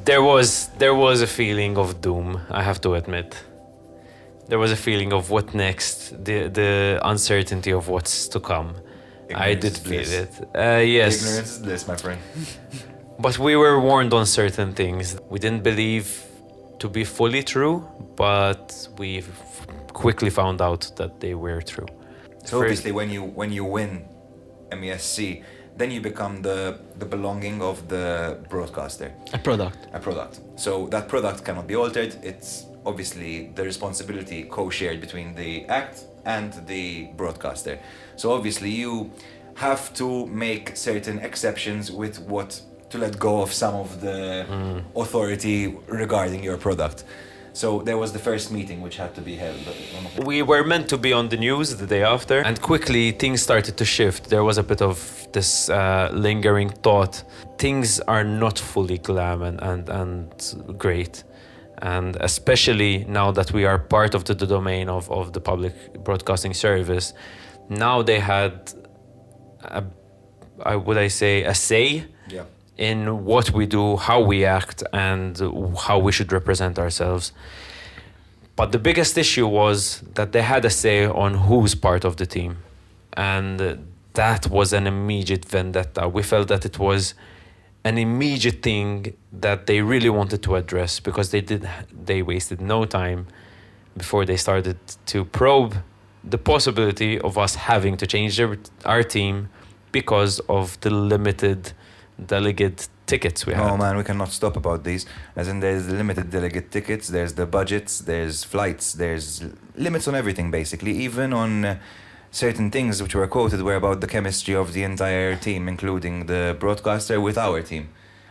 There was a feeling of doom, I have to admit. There was a feeling of what next, the uncertainty of what's to come. I Ignorance did is feel bliss. it. Yes. Ignorance is bliss, my friend. But we were warned on certain things. We didn't believe to be fully true, but we quickly found out that they were true. So obviously, when you win MESC, then you become the belonging of the broadcaster. A product. A product. So that product cannot be altered. It's obviously the responsibility co-shared between the act and the broadcaster. So obviously you have to make certain exceptions with what to let go of some of the authority regarding your product. So there was the first meeting which had to be held. We were meant to be on the news the day after, and quickly things started to shift. There was a bit of this lingering thought. Things are not fully glam and great. And especially now that we are part of the domain of the public broadcasting service, now they had, a say Yeah. in what we do, how we act, and how we should represent ourselves. But the biggest issue was that they had a say on who's part of the team. And that was an immediate vendetta. We felt that it was an immediate thing that they really wanted to address, because they wasted no time before they started to probe the possibility of us having to change our team because of the limited delegate tickets we had. Oh man, we cannot stop about these. As in, there's the limited delegate tickets, there's the budgets, there's flights, there's limits on everything basically. Even on certain things which were quoted were about the chemistry of the entire team, including the broadcaster with our team.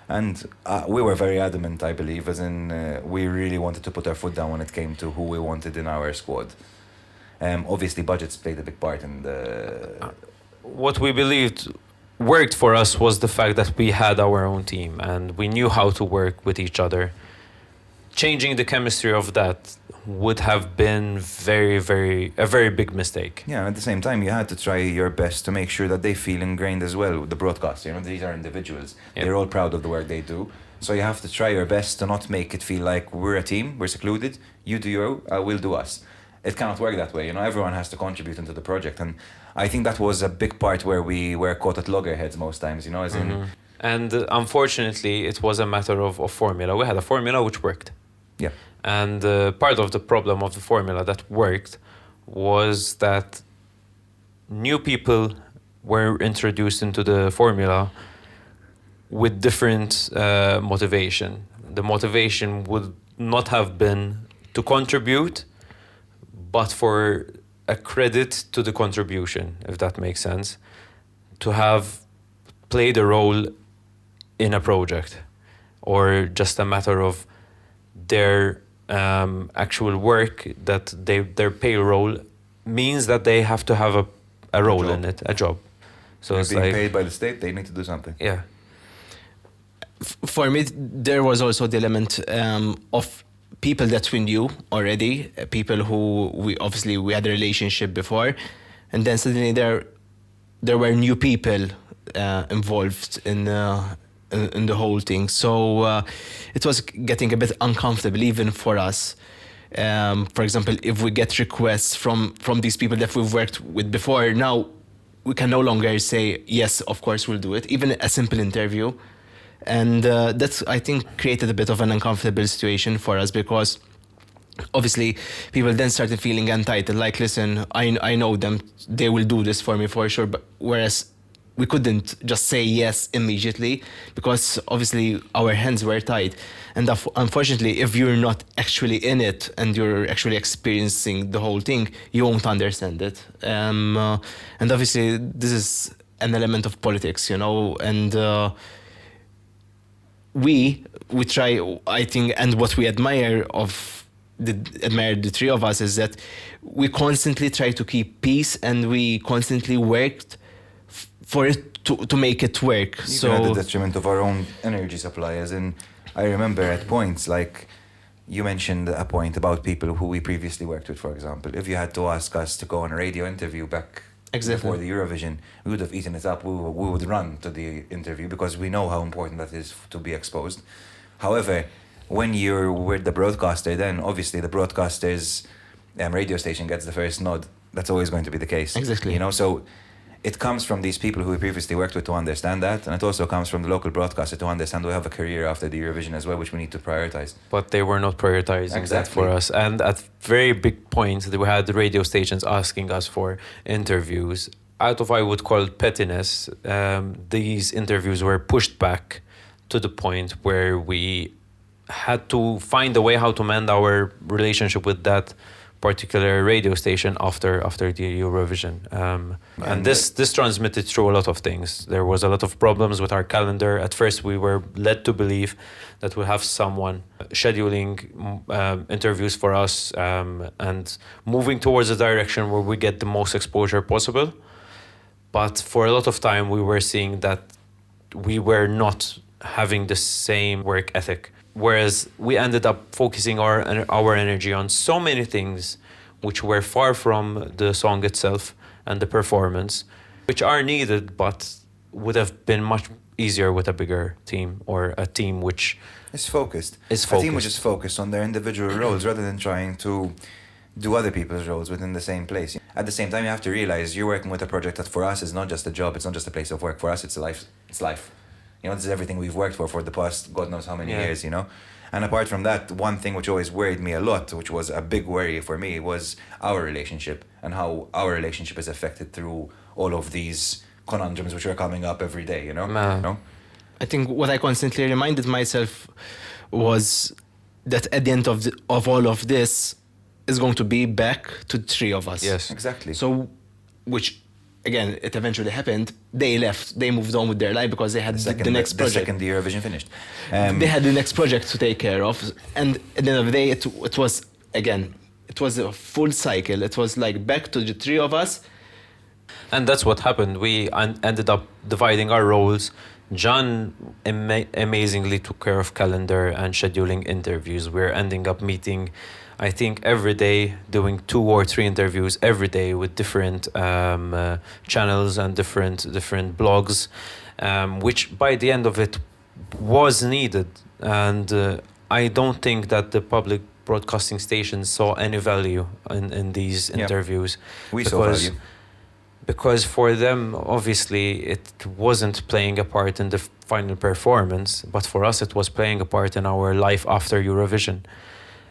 And we were very adamant, I believe, as in we really wanted to put our foot down when it came to who we wanted in our squad. Obviously, budgets played a big part in the... What we believed worked for us was the fact that we had our own team and we knew how to work with each other. Changing the chemistry of that would have been a very big mistake. Yeah, at the same time, you had to try your best to make sure that they feel ingrained as well, the broadcaster. You know, these are individuals. Yep. They're all proud of the work they do. So you have to try your best to not make it feel like we're a team, we're secluded, you do you, we'll do us. It cannot work that way. You know, everyone has to contribute into the project. And I think that was a big part where we were caught at loggerheads most times, you know, as in... And unfortunately, it was a matter of formula. We had a formula which worked. Yeah. And part of the problem of the formula that worked was that new people were introduced into the formula with different motivation. The motivation would not have been to contribute, but for a credit to the contribution, if that makes sense, to have played a role in a project, or just a matter of their actual work, that their payroll means that they have to have a role in it, a job. So They're it's being like, paid by the state, they need to do something. yeah. For me, there was also the element of people that we knew already, people who we had a relationship before, and then suddenly there were new people involved in the whole thing. So it was getting a bit uncomfortable even for us. For example, if we get requests from these people that we've worked with before, now we can no longer say, yes, of course we'll do it, even a simple interview. And that's, I think, created a bit of an uncomfortable situation for us, because obviously people then started feeling entitled, like, listen, I know them, they will do this for me for sure. But whereas we couldn't just say yes immediately, because obviously our hands were tied. And unfortunately, if you're not actually in it and you're actually experiencing the whole thing, you won't understand it. And obviously this is an element of politics, you know, and we try, I think, and what we admire the three of us is that we constantly try to keep peace, and we constantly worked for it to make it work. Even so at the detriment of our own energy supply, as in, I remember at points, like you mentioned a point about people who we previously worked with, for example. If you had to ask us to go on a radio interview back before the Eurovision, we would have eaten it up. We would run to the interview because we know how important that is to be exposed. However, when you're with the broadcaster, then obviously the broadcaster's radio station gets the first nod. That's always going to be the case. Exactly. You know, so it comes from these people who we previously worked with to understand that, and it also comes from the local broadcaster to understand we have a career after the Eurovision as well, which we need to prioritize. But they were not prioritizing that for Exactly. us. And at very big points, we had the radio stations asking us for interviews. Out of, I would call it pettiness, these interviews were pushed back to the point where we had to find a way how to mend our relationship with that particular radio station after the Eurovision. And this transmitted through a lot of things. There was a lot of problems with our calendar. At first, we were led to believe that we'll have someone scheduling interviews for us and moving towards a direction where we get the most exposure possible. But for a lot of time, we were seeing that we were not having the same work ethic. Whereas we ended up focusing our energy on so many things which were far from the song itself and the performance, which are needed, but would have been much easier with a bigger team or a team which It's focused. is A focused. team which is focused on their individual roles rather than trying to do other people's roles within the same place. At the same time, you have to realize you're working with a project that for us is not just a job, it's not just a place of work. For us, it's a life. It's life. You know, this is everything we've worked for the past God knows how many years, you know? And apart from that, one thing which always worried me a lot, which was a big worry for me, was our relationship and how our relationship is affected through all of these conundrums which are coming up every day, you know? Man. You know? I think what I constantly reminded myself was that at the end of all of this is going to be back to the three of us. Yes. Exactly. So, which again, it eventually happened. They left. They moved on with their life because they had the next the project. second the Eurovision finished. They had the next project to take care of, and at the end of the day, it was again, it was a full cycle. It was like back to the three of us. And that's what happened. We ended up dividing our roles. John amazingly took care of calendar and scheduling interviews. We're ending up meeting, I think, every day, doing 2 or 3 interviews every day with different channels and different blogs, which by the end of it was needed. And I don't think that the public broadcasting stations saw any value in these interviews. We saw value. Because for them, obviously, it wasn't playing a part in the final performance, but for us, it was playing a part in our life after Eurovision.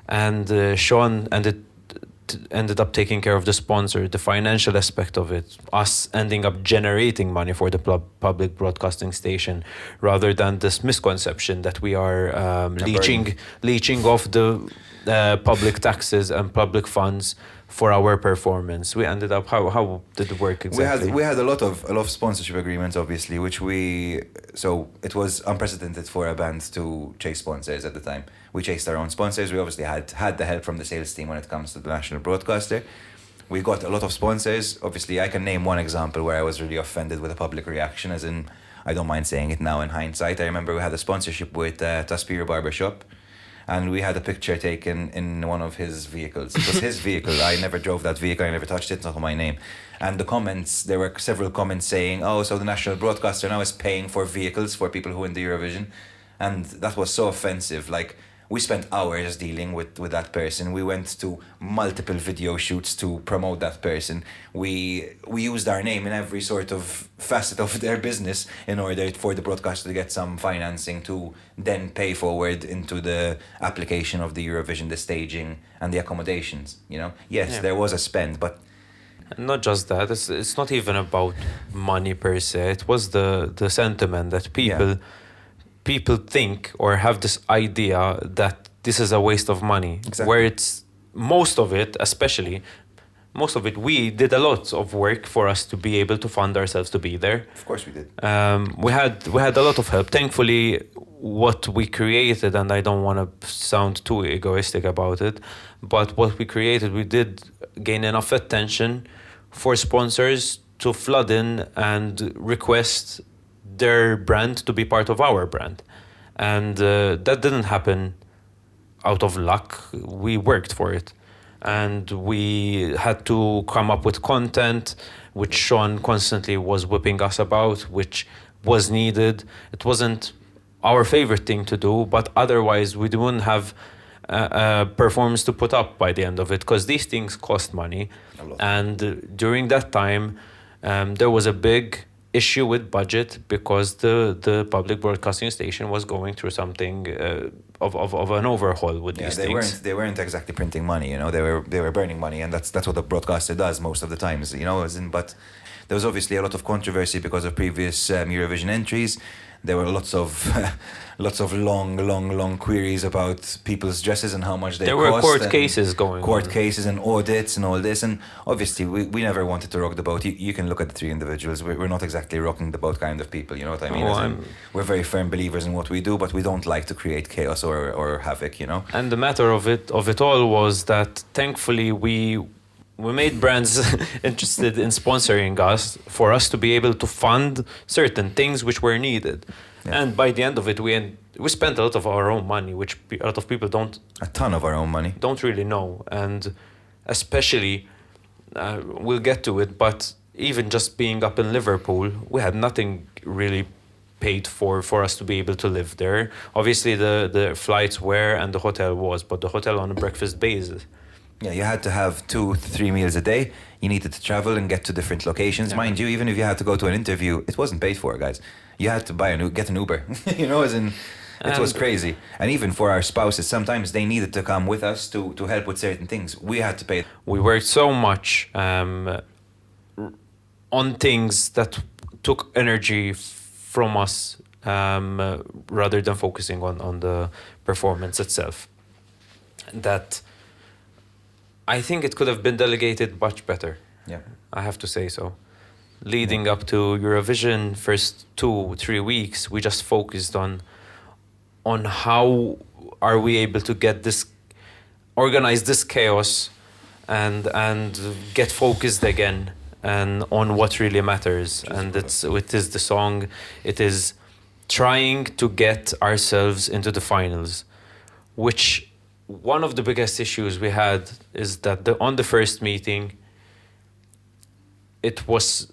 And Sean ended up taking care of the sponsor, the financial aspect of it, us ending up generating money for the public broadcasting station, rather than this misconception that we are leeching off the public taxes and public funds for our performance. We ended up, how did it work exactly? We had a lot of sponsorship agreements, obviously, so it was unprecedented for a band to chase sponsors at the time. We chased our own sponsors. We obviously had the help from the sales team when it comes to the national broadcaster. We got a lot of sponsors. Obviously, I can name one example where I was really offended with a public reaction, as in, I don't mind saying it now in hindsight. I remember we had a sponsorship with Taspiro Barbershop, and we had a picture taken in one of his vehicles. It was his vehicle. I never drove that vehicle. I never touched it. It's not on my name. And the comments, there were several comments saying, oh, so the national broadcaster now is paying for vehicles for people who win the Eurovision. And that was so offensive. Like, we spent hours dealing with that person. We went to multiple video shoots to promote that person. We used our name in every sort of facet of their business in order for the broadcaster to get some financing to then pay forward into the application of the Eurovision, the staging and the accommodations. You know, yes, there was a spend, but not just that. It's not even about money per se. It was the sentiment that people think or have this idea that this is a waste of money. Exactly. Where it's most of it, we did a lot of work for us to be able to fund ourselves to be there. of course we did. We had a lot of help. Thankfully, what we created, and I don't want to sound too egoistic about it, but what we created, we did gain enough attention for sponsors to flood in and request their brand to be part of our brand. And that didn't happen out of luck. We worked for it. And we had to come up with content, which Sean constantly was whipping us about, which was needed. It wasn't our favorite thing to do, but otherwise we wouldn't have a performance to put up by the end of it, because these things cost money. A lot. And during that time, there was a big issue with budget, because the public broadcasting station was going through something of an overhaul with Yeah, these they things. weren't exactly printing money, you know. They were burning money, and that's what a broadcaster does most of the times, you know. But there was obviously a lot of controversy because of previous Eurovision entries. There were lots of long queries about people's dresses and how much they There cost. were court and cases going court on. cases and audits and all this. And obviously, we never wanted to rock the boat. You can look at the three individuals. We're not exactly rocking the boat kind of people. You know what I mean? Oh, As in, we're very firm believers in what we do, but we don't like to create chaos or havoc. You know. And the matter of it all was that thankfully we made brands interested in sponsoring us, for us to be able to fund certain things which were needed. Yeah. And by the end of it, we spent a lot of our own money, which a lot of people A ton of our own money. don't really know. And especially, we'll get to it, but even just being up in Liverpool, we had nothing really paid for us to be able to live there. Obviously, the flights were and the hotel was, but the hotel on a breakfast basis. Yeah, you had to have 2 to 3 meals a day. You needed to travel and get to different locations. Yeah. Mind you, even if you had to go to an interview, it wasn't paid for, guys. You had to get an Uber. You know, as in, it was And- crazy. And even for our spouses, sometimes they needed to come with us to help with certain things. We had to pay. We worked so much on things that took energy from us, rather than focusing on the performance itself. That I think it could have been delegated much better. Yeah. I have to say so. Leading up to Eurovision, first 2-3 weeks, we just focused on how are we able to organize this chaos and get focused again and on what really matters. And it is the song. It is trying to get ourselves into the finals, which one of the biggest issues we had is that on the first meeting, it was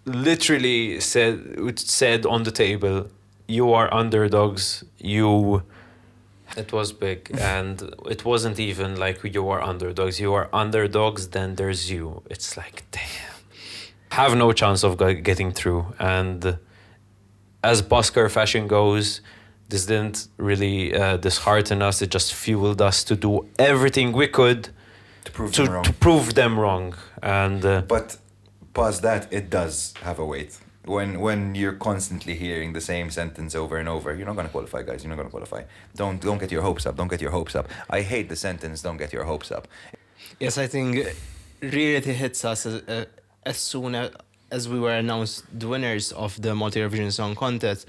literally said on the table, you are underdogs, it was big. And it wasn't even like you are underdogs, then there's you. It's like, damn, have no chance of getting through. And as Busker fashion goes, this didn't really dishearten us. It just fueled us to do everything we could to prove them wrong. And But past that, it does have a weight. When you're constantly hearing the same sentence over and over, you're not going to qualify, guys. You're not going to qualify. Don't get your hopes up. Don't get your hopes up. I hate the sentence, don't get your hopes up. Yes, I think reality hits us as soon as we were announced the winners of the Malta Eurovision Song Contest.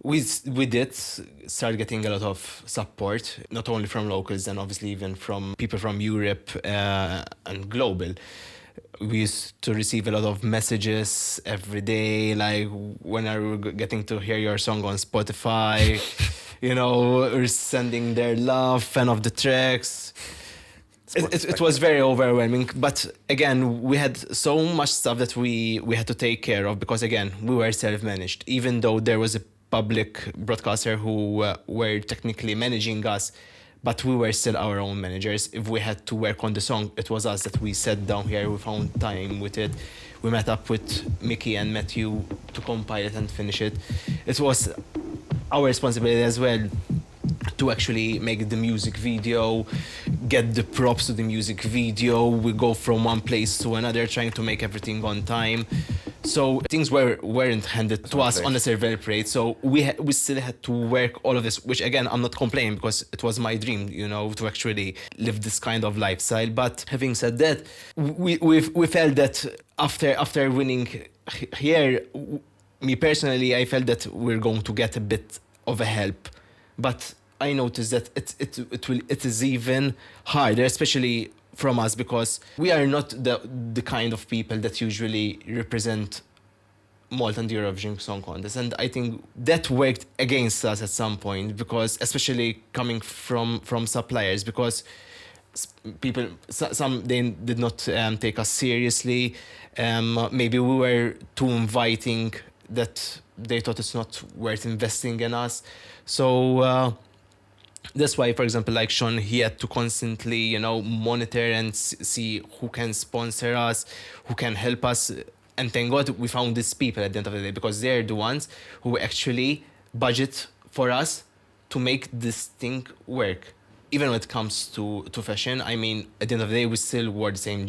We did start getting a lot of support, not only from locals and obviously even from people from Europe and global. We used to receive a lot of messages every day, like, when are we getting to hear your song on Spotify? You know, we're sending their love, fan of the tracks. It was very overwhelming, but again, we had so much stuff that we had to take care of, because again, we were self-managed. Even though there was a public broadcaster who were technically managing us, but we were still our own managers. If we had to work on the song, it was us that we sat down here, we found time with it. We met up with Mickey and Matthew to compile it and finish it. It was our responsibility as well to actually make the music video, get the props to the music video. We go from one place to another, trying to make everything on time. So things weren't handed to us on a silver plate. So we still had to work all of this, which again, I'm not complaining, because it was my dream, you know, to actually live this kind of lifestyle. But having said that, we felt that after winning here, me personally, I felt that we're going to get a bit of a help. But I noticed that it is even harder, especially from us, because we are not the kind of people that usually represent Malta and the Eurovision Song Contest, and I think that worked against us at some point, because especially coming from suppliers, because people, some they did not take us seriously. Maybe we were too inviting, that they thought it's not worth investing in us. So that's why, for example, like Sean, he had to constantly, monitor and see who can sponsor us, who can help us. And thank God we found these people at the end of the day, because they're the ones who actually budget for us to make this thing work. Even when it comes to fashion, I mean, at the end of the day, we still wore the same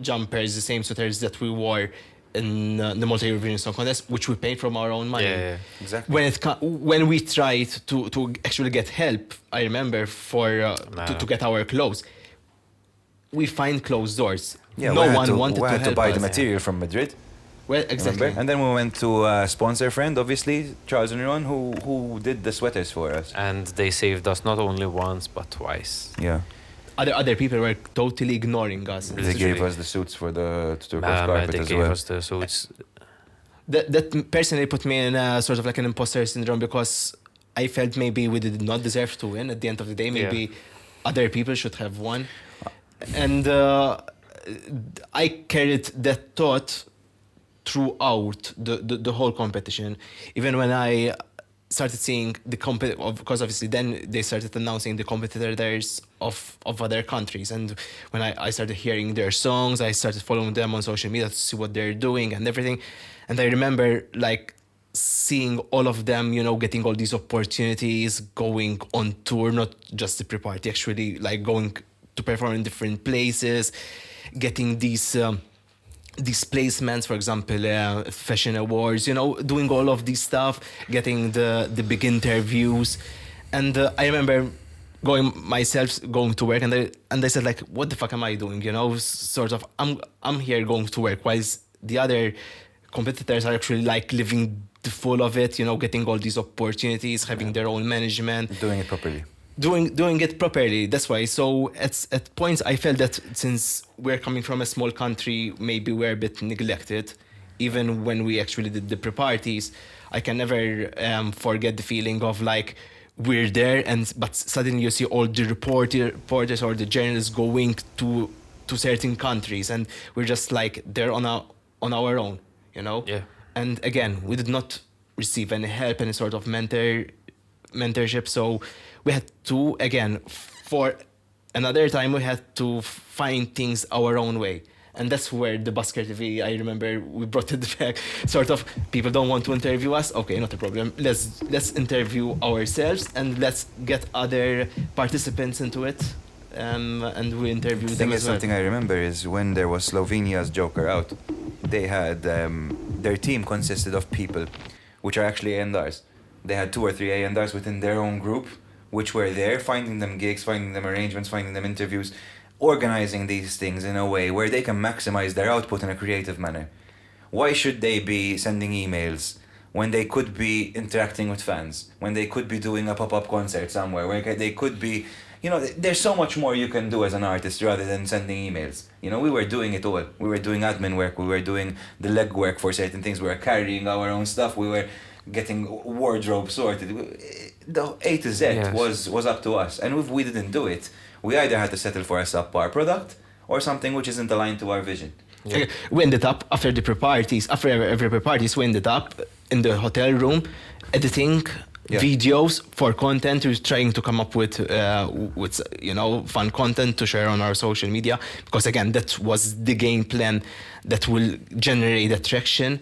jumpers, the same sweaters that we wore in the Malta Eurovision Song Contest, which we paid from our own money. Yeah, exactly. When we tried to actually get help, I remember to get our clothes, we find closed doors. Yeah, no we had one to, wanted we to had help to buy us. the material from Madrid. Well, exactly. Remember? And then we went to a sponsor friend, obviously, Charles and Ron, who did the sweaters for us. And they saved us not only once, but twice. Yeah. Other people were totally ignoring us. They gave us the suits for the turquoise Man, carpet they as gave well. us the suits. That personally put me in a sort of like an imposter syndrome, because I felt maybe we did not deserve to win at the end of the day. Maybe other people should have won. And I carried that thought throughout the whole competition. Even when I started seeing because obviously then they started announcing the competitors of other countries, and when I started hearing their songs, I started following them on social media to see what they're doing and everything. And I remember like seeing all of them, getting all these opportunities, going on tour, not just the pre-party, actually like going to perform in different places, getting these placements, for example, fashion awards, doing all of this stuff, getting the big interviews. And I remember going to work, and I said like, what the fuck am I doing? Sort of, I'm here going to work, while the other competitors are actually like living the full of it, getting all these opportunities, having their own management, Doing it properly. Doing it properly. That's why. So at points I felt that since we're coming from a small country, maybe we're a bit neglected. Even when we actually did the pre-parties, I can never forget the feeling of like we're there, but suddenly you see all the reporters or the journalists going to certain countries, and we're just like there on our own, Yeah. And again, we did not receive any help, any sort of mentorship. So we had to, again, for another time, we had to find things our own way. And that's where the Busker TV, I remember we brought it back. Sort of, people don't want to interview us. Okay, not a problem. Let's interview ourselves, and let's get other participants into it. And we interview them as well. Something I remember is when there was Slovenia's Joker out, they had their team consisted of people which are actually A&Rs. They had 2 or 3 A&Rs within their own group, which were there, finding them gigs, finding them arrangements, finding them interviews, organizing these things in a way where they can maximize their output in a creative manner. Why should they be sending emails when they could be interacting with fans, when they could be doing a pop-up concert somewhere, where they could be, there's so much more you can do as an artist rather than sending emails. We were doing it all. We were doing admin work, we were doing the leg work for certain things, we were carrying our own stuff, we were getting wardrobe sorted. The A to Z was up to us. And if we didn't do it, we either had to settle for a subpar product or something which isn't aligned to our vision. Yeah. We ended up, after every pre-parties, we ended up in the hotel room editing videos for content. We're trying to come up with fun content to share on our social media, because again, that was the game plan that will generate attraction.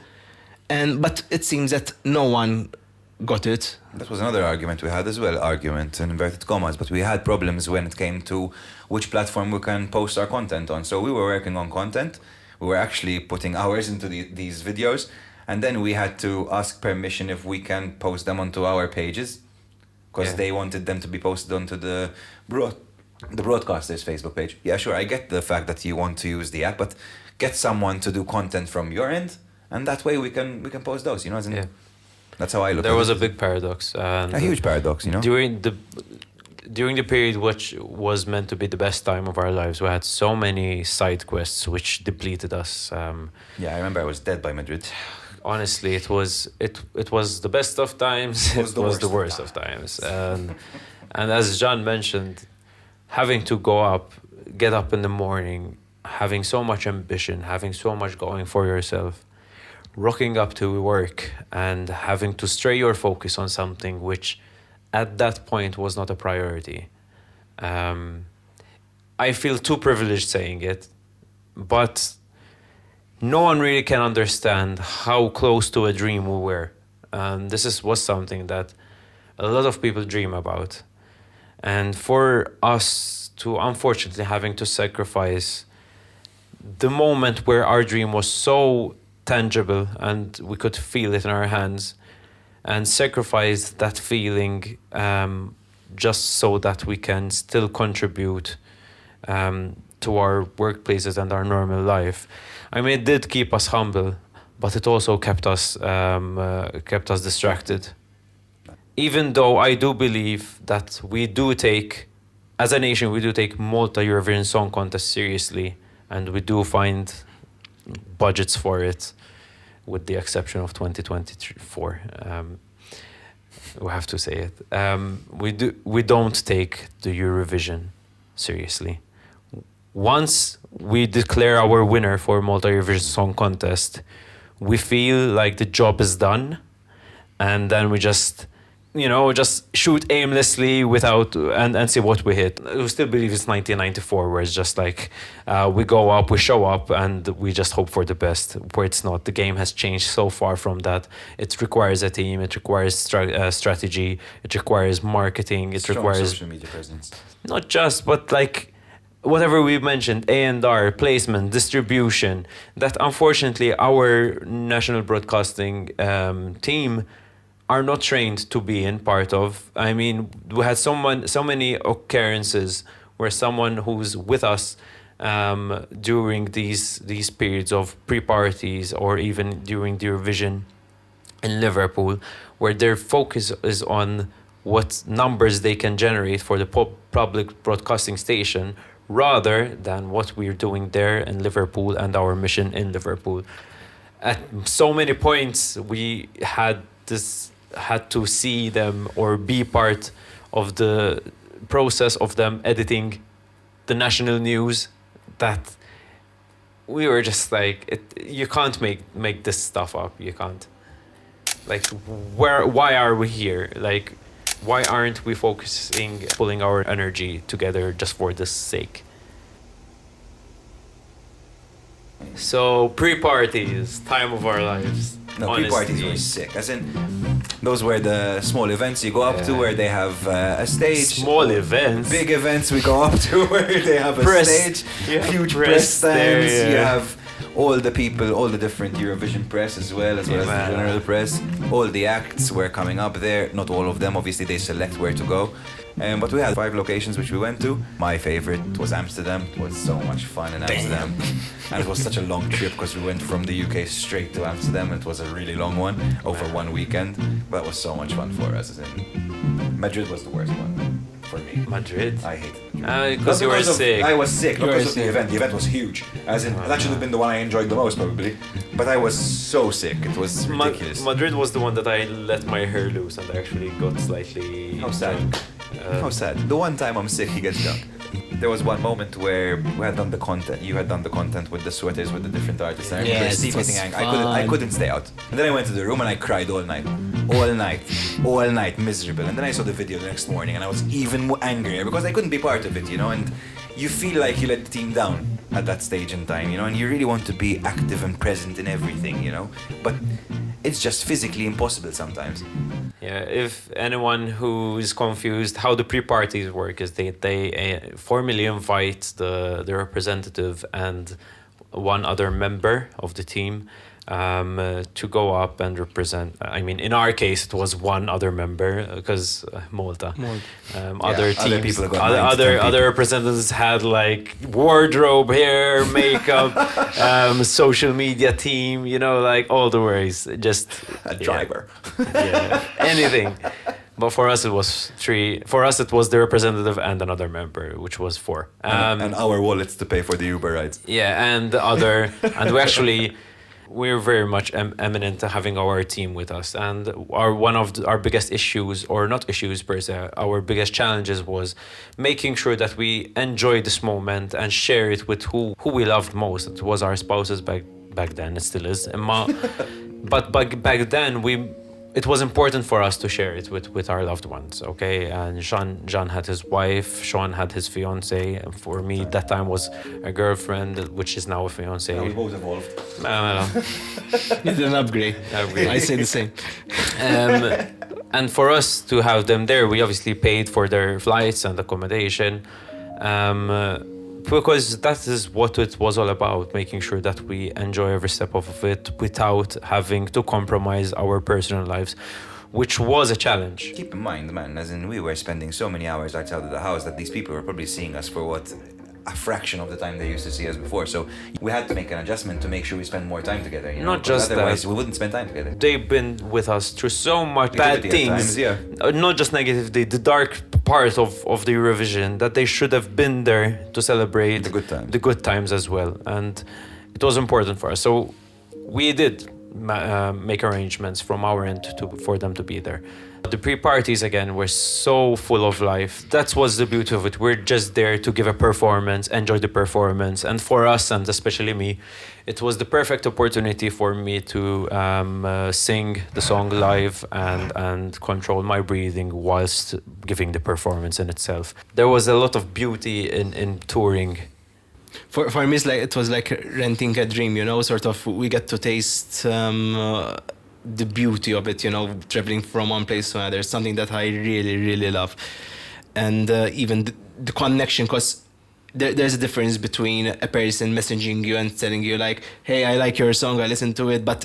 But it seems that no one got it. That was another argument we had as well, argument in inverted commas, but we had problems when it came to which platform we can post our content on. So we were working on content, we were actually putting hours into these videos, and then we had to ask permission if we can post them onto our pages, because they wanted them to be posted onto the broadcaster's Facebook page. Yeah, sure, I get the fact that you want to use the app, but get someone to do content from your end, and that way we can post those, isn't it? That's how I look at it. There was a big paradox. And a huge paradox, During the period which was meant to be the best time of our lives, we had so many side quests which depleted us. I remember I was dead by Madrid. Honestly, it was the best of times. It was the worst of times. And as John mentioned, having to get up in the morning, having so much ambition, having so much going for yourself, rocking up to work and having to stray your focus on something which at that point was not a priority. I feel too privileged saying it, but no one really can understand how close to a dream we were. Was something that a lot of people dream about. And for us to unfortunately having to sacrifice the moment where our dream was so tangible and we could feel it in our hands, and sacrifice that feeling just so that we can still contribute to our workplaces and our normal life. I mean, it did keep us humble, but it also kept us distracted. Even though I do believe that as a nation, we do take Malta Eurovision Song Contest seriously, and we do find budgets for it, with the exception of 2024. We have to say it. We don't take the Eurovision seriously. Once we declare our winner for Malta Eurovision Song Contest, we feel like the job is done, and then we just shoot aimlessly and see what we hit. We still believe it's 1994, where it's just like we go up, we show up, and we just hope for the best. Where it's not. The game has changed so far from that. It requires a team. It requires strategy. It requires marketing. It requires social media presence. Not just, but like whatever we mentioned, A&R, placement, distribution. That unfortunately our national broadcasting team are not trained to be in part of. I mean, we had so many occurrences where someone who's with us during these periods of pre-parties, or even during the Eurovision in Liverpool, where their focus is on what numbers they can generate for the public broadcasting station, rather than what we're doing there in Liverpool and our mission in Liverpool. At so many points, we had to see them or be part of the process of them editing the national news, that we were just like, you can't make this stuff up. You can't. Like, why are we here? Like, why aren't we pulling our energy together just for this sake? So pre-parties, time of our lives. No, honestly. pre-parties were sick. As in, those were the small events you go up to where they have a stage. Small events. Big events we go up to where they have a stage. Huge press stands. There, yeah. You have all the people, all the different Eurovision press as well as the general press. All the acts were coming up there. Not all of them, obviously they select where to go. But we had 5 locations which we went to. My favorite was Amsterdam. It was so much fun in Amsterdam. And it was such a long trip because we went from the UK straight to Amsterdam. It was a really long one over one weekend. But it was so much fun for us. Madrid was the worst one for me. Madrid? I hated Madrid. Because you were sick. I was sick, not because of the event. The event was huge. That should have been the one I enjoyed the most probably. But I was so sick. It was ridiculous. Madrid was the one that I let my hair loose and I actually got slightly... How sad. How sad. The one time I'm sick, he gets drunk. There was one moment where we had done the content. You had done the content with the sweaters with the different artists. I remember Steve getting angry. I couldn't stay out. And then I went to the room and I cried all night, miserable. And then I saw the video the next morning and I was even angrier because I couldn't be part of it, And you feel like you let the team down at that stage in time, And you really want to be active and present in everything, But it's just physically impossible sometimes. Yeah, if anyone who is confused how the pre-parties work is they formally invite the representative and one other member of the team to go up and represent. I mean, in our case, it was one other member because Malta. Other teams, other representatives had like wardrobe, hair, makeup, social media team. Like all the ways. Just a driver. Anything. But for us, it was 3. For us, it was the representative and another member, which was 4. And our wallets to pay for the Uber rides. Yeah, and we're very much eminent to having our team with us, and one of our biggest issues, or not issues per se, our biggest challenges was making sure that we enjoy this moment and share it with who we loved most. It was our spouses back then. It still is. But back then, it was important for us to share it with our loved ones, okay? And Jean had his wife, Sean had his fiance, and for me, that time was a girlfriend, which is now a fiance. We both evolved. You did an upgrade. I say the same. And for us to have them there, we obviously paid for their flights and accommodation, because that is what it was all about, making sure that we enjoy every step of it without having to compromise our personal lives, which was a challenge. Keep in mind, man, as in we were spending so many hours outside of the house that these people were probably seeing us for a fraction of the time they used to see us before. So we had to make an adjustment to make sure we spend more time together. You know? Not just otherwise that. we wouldn't spend time together. They've been with us through so much bad Negativity at things, times, yeah. Not just negativity, the dark part of the Eurovision, that they should have been there to celebrate The good times. as well, and it was important for us. So we did make arrangements from our end for them to be there. The pre-parties again were so full of life. That was the beauty of it. We're just there to give a performance, enjoy the performance, and for us, and especially me, it was the perfect opportunity for me to sing the song live and control my breathing whilst giving the performance in itself. There was a lot of beauty in touring. For me, it was like renting a dream, you know, sort of we get to taste the beauty of it, you know, traveling from one place to another, something that I really, really love. And even the connection, because there's a difference between a person messaging you and telling you like, hey, I like your song, I listen to it, but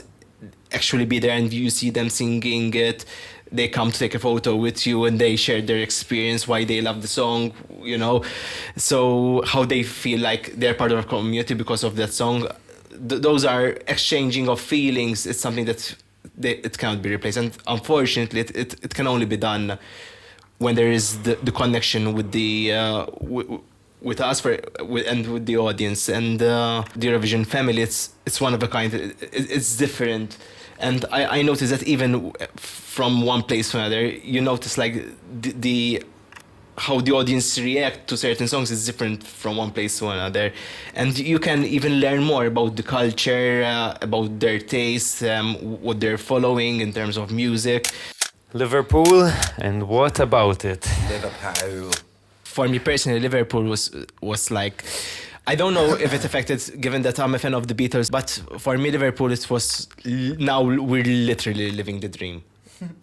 actually be there and you see them singing it. They come to take a photo with you and they share their experience, why they love the song, you know. So how they feel like they're part of a community because of that song. Those are exchanging of feelings. It's something that it cannot be replaced. And unfortunately, it can only be done when there is the connection with the with us and with the audience. And the Eurovision family, it's one of a kind. It's different. And I noticed that even from one place to another, you notice like the how the audience react to certain songs is different from one place to another. And you can even learn more about the culture, about their taste, what they're following in terms of music. Liverpool, and what about it? Liverpool. For me personally, Liverpool was like, I don't know if it affected, given that I'm a fan of the Beatles, but for me, Liverpool, it was, now we're literally living the dream.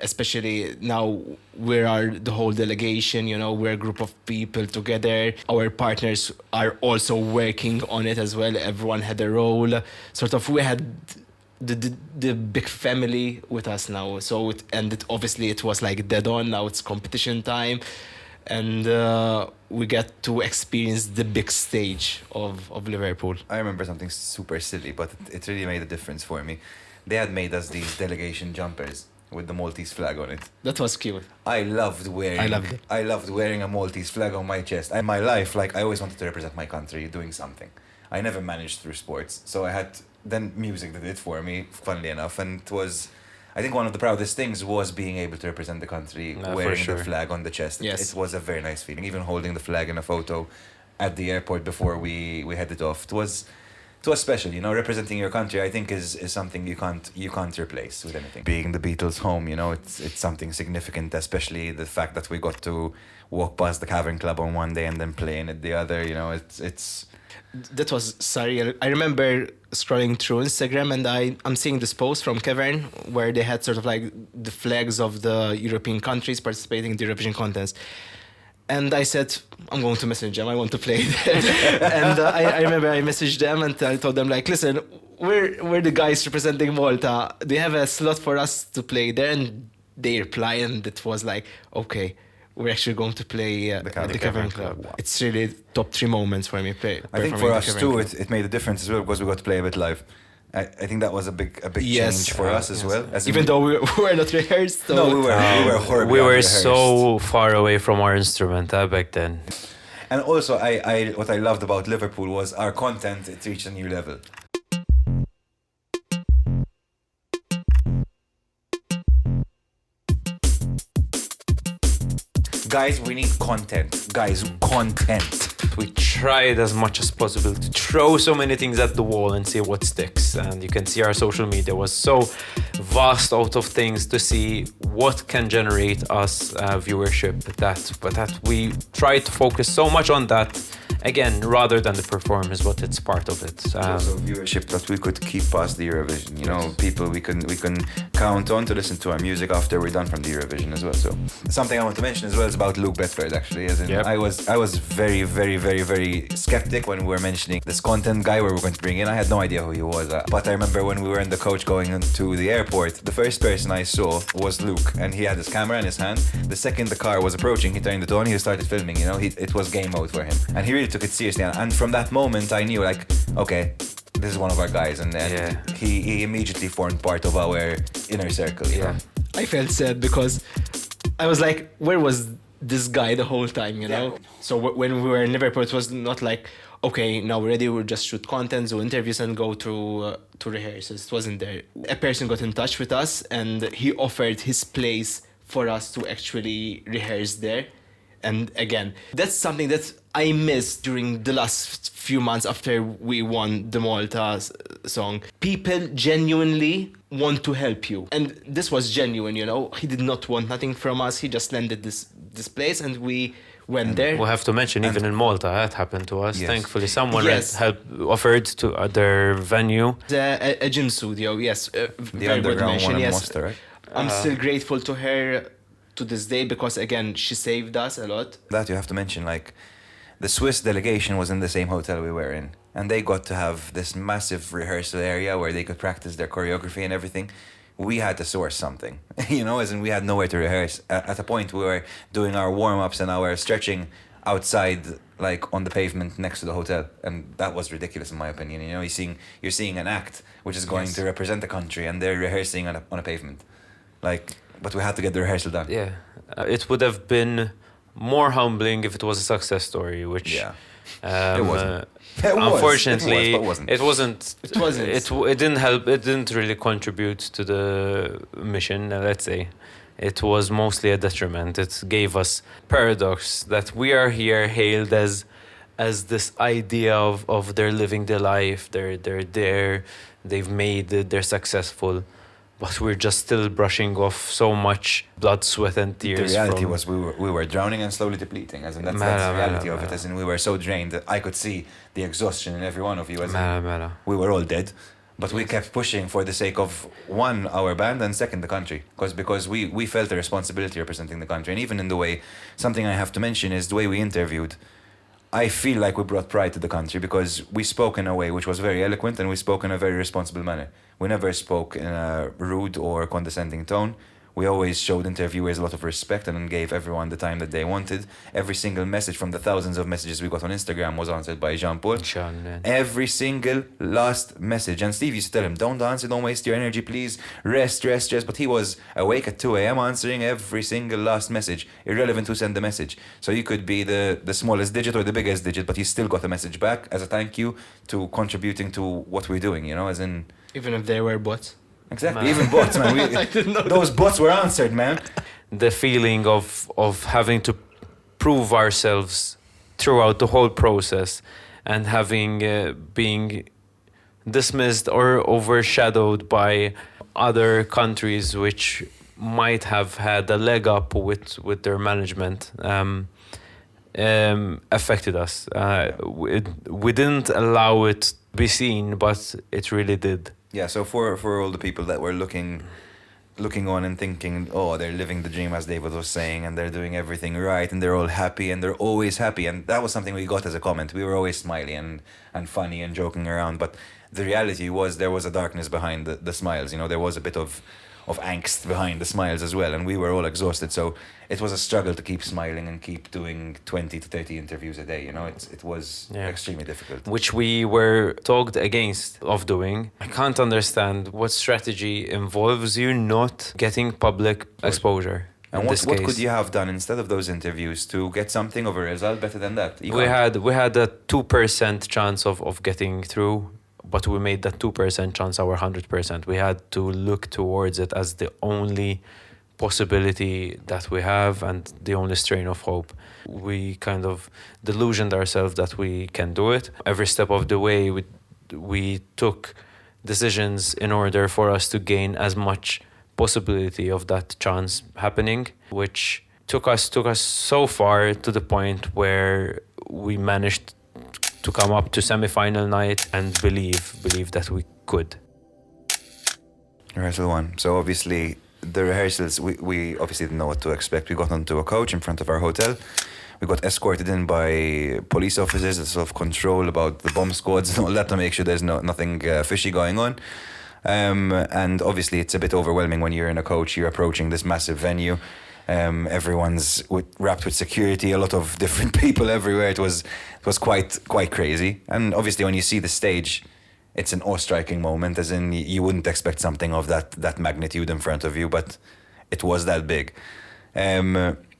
Especially now we are the whole delegation, you know, we're a group of people together. Our partners are also working on it as well. Everyone had a role. Sort of, we had the big family with us now. So, obviously it was like dead on. Now it's competition time. And we get to experience the big stage of Liverpool. I remember something super silly, but it really made a difference for me. They had made us these delegation jumpers with the Maltese flag on it. That was cute. I loved wearing a Maltese flag on my chest. In my life, like, I always wanted to represent my country doing something. I never managed through sports, so I had then music that did it for me, funnily enough, and it was, I think, one of the proudest things was being able to represent the country wearing the flag on the chest. Yes. It was a very nice feeling, even holding the flag in a photo at the airport before we headed off. It was special, you know. Representing your country, I think, is something you can't replace with anything. Being the Beatles' home, you know, it's something significant, especially the fact that we got to walk past the Cavern Club on one day and then play in it the other. You know, it's. That was surreal. I remember scrolling through Instagram and I'm seeing this post from Cavern where they had sort of like the flags of the European countries participating in the Eurovision contest. And I said, I'm going to message them. I want to play there. And I remember I messaged them and I told them, like, listen, we're the guys representing Malta. Do you have a slot for us to play there? And they replied, and it was like, okay, we're actually going to play at the Cavern Club. Wow. It's really top 3 moments for me. I think for us too, it made a difference as well because we got to play a bit live. I think that was a big change for us as well. Even though we were not rehearsed. No, we were horribly We were rehearsed. so far away from our instrument back then. And also, what I loved about Liverpool was our content. It reached a new level. Guys, we need content. Guys, content. We tried as much as possible to throw so many things at the wall and see what sticks. And you can see our social media was so vast out of things to see what can generate us viewership. That we try to focus so much on that again rather than the performance, but it's part of it. Also viewership that we could keep past the Eurovision. You know, people we can count on to listen to our music after we're done from the Eurovision as well. So something I want to mention as well is about Luke Bedford actually. As in, Yep. I was very skeptic when we were mentioning this content guy we were going to bring in. I had no idea who he was. But I remember when we were in the coach going into the airport, the first person I saw was Luke, and he had his camera in his hand. The second the car was approaching, he turned it on, he started filming, you know, it was game mode for him. And he really took it seriously. And from that moment, I knew, like, okay, this is one of our guys. And he immediately formed part of our inner circle, you know? I felt sad because I was like, where was this guy the whole time, you know? So when we were in Liverpool, it was not like, okay, now we're ready, we'll just shoot content, do interviews and go to rehearsals. It wasn't there. A person got in touch with us and he offered his place for us to actually rehearse there. And again, that's something that I missed during the last few months after we won the Malta song. People genuinely want to help you. And this was genuine, you know. He did not want nothing from us. He just landed this place and we went there. We'll have to mention, even in Malta, that happened to us. Yes. Thankfully, someone Yes. offered to their venue. A gym studio, yes. The Very good underground mention, one in yes. Mostar, right? I'm still grateful to her to this day because, again, she saved us a lot. That you have to mention, like, the Swiss delegation was in the same hotel we were in, and they got to have this massive rehearsal area where they could practice their choreography and everything. We had to source something, you know, as in we had nowhere to rehearse. At a point, we were doing our warm-ups and our stretching outside, like on the pavement next to the hotel, and that was ridiculous in my opinion. You know, you're seeing an act which is going to represent the country, and they're rehearsing on a pavement, like. But we had to get the rehearsal done. Yeah, it would have been more humbling if it was a success story, which It wasn't. unfortunately It was, but it wasn't. It wasn't. It didn't help. It didn't really contribute to the mission. Let's say, it was mostly a detriment. It gave us paradox that we are here hailed as this idea of they're living their life. They're there. They've made it. They're successful. But we're just still brushing off so much blood, sweat, and tears. The reality was we were drowning and slowly depleting, as in that's the reality of it. As in we were so drained that I could see the exhaustion in every one of you. As in we were all dead, but we kept pushing for the sake of one, our band, and second, the country, because we felt a responsibility representing the country. And even in the way, something I have to mention is the way we interviewed. I feel like we brought pride to the country because we spoke in a way which was very eloquent, and we spoke in a very responsible manner. We never spoke in a rude or condescending tone. We always showed interviewers a lot of respect and gave everyone the time that they wanted. Every single message from the thousands of messages we got on Instagram was answered by Jean-Paul. Every single last message. And Steve used to tell him, don't answer, don't waste your energy, please. Rest. But he was awake at 2 a.m. answering every single last message, irrelevant who sent the message. So you could be the smallest digit or the biggest digit, but you still got a message back as a thank you to contributing to what we're doing, you know, as in... Even if there were bots. Exactly, Man. even bots, man. Those bots were answered, man. The feeling of having to prove ourselves throughout the whole process and having being dismissed or overshadowed by other countries which might have had a leg up with their management affected us. We didn't allow it to be seen, but it really did. Yeah, so for all the people that were looking on and thinking, oh, they're living the dream, as David was saying, and they're doing everything right, and they're all happy, and they're always happy, and that was something we got as a comment. We were always smiley and funny and joking around, but the reality was there was a darkness behind the smiles. You know, there was a bit of angst behind the smiles as well, and we were all exhausted, so it was a struggle to keep smiling and keep doing 20 to 30 interviews a day. You know, it was extremely difficult, which we were talked against of doing. I can't understand what strategy involves you not getting public exposure. And what could you have done instead of those interviews to get something of a result better than that? We had a 2% chance of getting through, but we made that 2% chance our 100%. We had to look towards it as the only possibility that we have and the only strain of hope. We kind of delusioned ourselves that we can do it. Every step of the way, we took decisions in order for us to gain as much possibility of that chance happening, which took us so far to the point where we managed to come up to semi-final night and believe that we could. Rehearsal 1. So obviously the rehearsals, we obviously didn't know what to expect. We got onto a coach in front of our hotel. We got escorted in by police officers, a sort of control about the bomb squads and all that to make sure there's nothing fishy going on. And obviously it's a bit overwhelming when you're in a coach, you're approaching this massive venue. Everyone's wrapped with security, a lot of different people everywhere. It was quite crazy. And obviously when you see the stage, it's an awe-striking moment, as in you wouldn't expect something of that magnitude in front of you, but it was that big.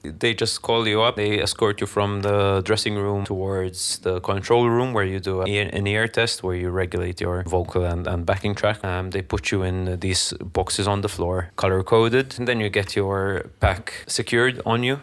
They just call you up, they escort you from the dressing room towards the control room where you do an ear test where you regulate your vocal and backing track. They put you in these boxes on the floor, color-coded, and then you get your pack secured on you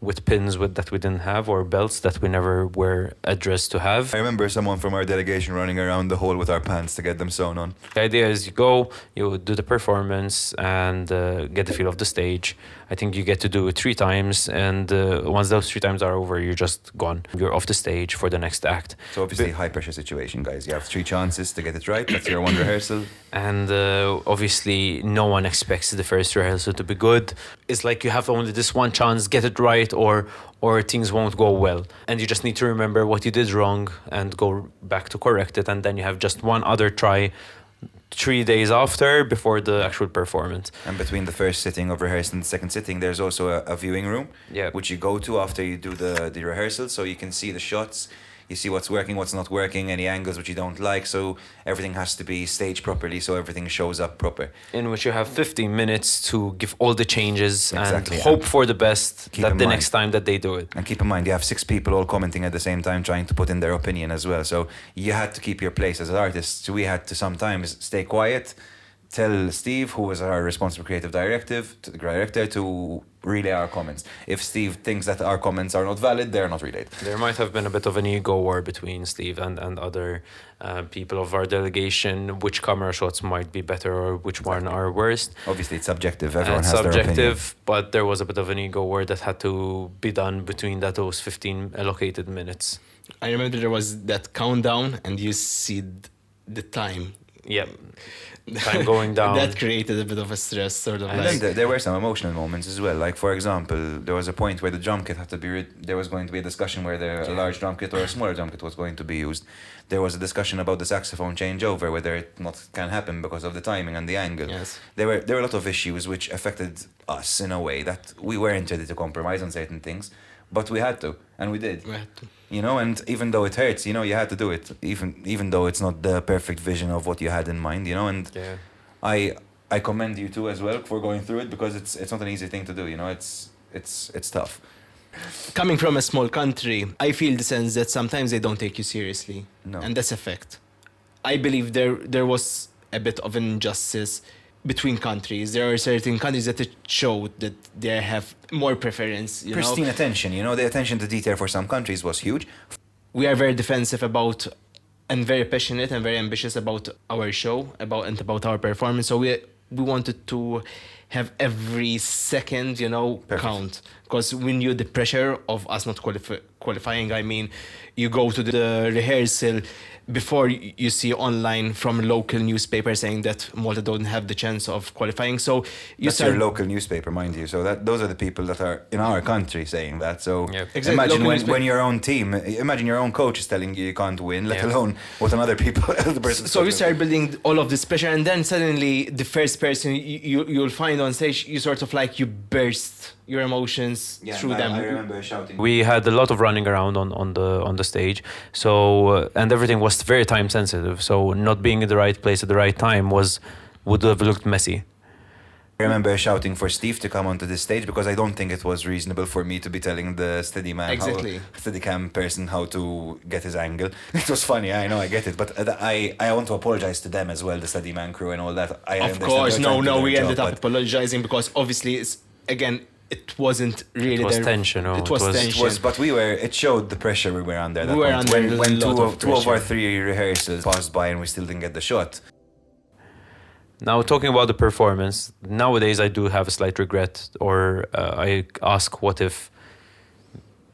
with pins that we didn't have, or belts that we never were addressed to have. I remember someone from our delegation running around the hall with our pants to get them sewn on. The idea is you go, you do the performance and get the feel of the stage. I think you get to do it 3 times, and once those 3 times are over, you're just gone. You're off the stage for the next act. So obviously high pressure situation, guys. You have 3 chances to get it right. That's your 1 rehearsal. And obviously no one expects the first rehearsal to be good. It's like you have only this 1 chance, get it right, or things won't go well. And you just need to remember what you did wrong and go back to correct it. And then you have just 1 other try 3 days after, before the actual performance. And between the first sitting of rehearsal and the second sitting, there's also a viewing room, which you go to after you do the rehearsal, so you can see the shots. You see what's working, what's not working, any angles which you don't like. So everything has to be staged properly, so everything shows up proper. In which you have 15 minutes to give all the changes Exactly, and hope for the best that the mind. next time that they do it. And keep in mind, you have 6 people all commenting at the same time, trying to put in their opinion as well. So you had to keep your place as artists. We had to sometimes stay quiet, tell Steve, who was our responsible creative director, to relay our comments. If Steve thinks that our comments are not valid, they're not relayed. There might have been a bit of an ego war between Steve and other people of our delegation, which camera shots might be better or which one are worst. Obviously, it's subjective. Everyone has their opinion. Subjective, but there was a bit of an ego war that had to be done between those 15 allocated minutes. I remember there was that countdown and you see the time. Yeah. Time going down. That created a bit of a stress, sort of. And like, then there were some emotional moments as well. Like, for example, there was a point where the drum kit had to be... there was going to be a discussion where a large drum kit or a smaller drum kit was going to be used. There was a discussion about the saxophone changeover, whether it can happen because of the timing and the angle. Yes. There were a lot of issues which affected us in a way that we weren't ready to compromise on certain things, but we had to, and we did. we had to. You know, and even though it hurts, you know, you had to do it, even though it's not the perfect vision of what you had in mind, you know. And I commend you too as well for going through it, because it's not an easy thing to do, you know. It's tough. Coming from a small country, I feel the sense that sometimes they don't take you seriously. No. And that's a fact. I believe there was a bit of an injustice between countries. There are certain countries that it showed that they have more preference, you Pristine know. attention, you know, the attention to detail for some countries was huge. We are very defensive about and very passionate and very ambitious about our show, about our performance. So we wanted to have every second, you know, count, because we knew the pressure of us not qualifying. I mean, you go to the rehearsal before you see online from local newspaper saying that Malta don't have the chance of qualifying. So That's your local newspaper, mind you. So those are the people that are in our country saying that. So Exactly. imagine Local when your own team, imagine your own coach is telling you can't win, let alone what another people. Other person. So you start building all of this pressure, and then suddenly the first person you'll find on stage, you sort of like you burst your emotions through them. I remember shouting. We had a lot of running around on the stage, so and everything was very time sensitive. So not being in the right place at the right time would have looked messy. I remember shouting for Steve to come onto the stage because I don't think it was reasonable for me to be telling the Steadicam person how to get his angle. It was funny, I know, I get it, but I want to apologize to them as well, the Steadyman crew and all that. Of course, we ended up apologizing because obviously it wasn't really It was there. tension. It was tension. But it showed the pressure we were under. We were under when a lot of two of our pressure. 3 rehearsals passed by and we still didn't get the shot. Now, talking about the performance, nowadays I do have a slight regret, or I ask, what if,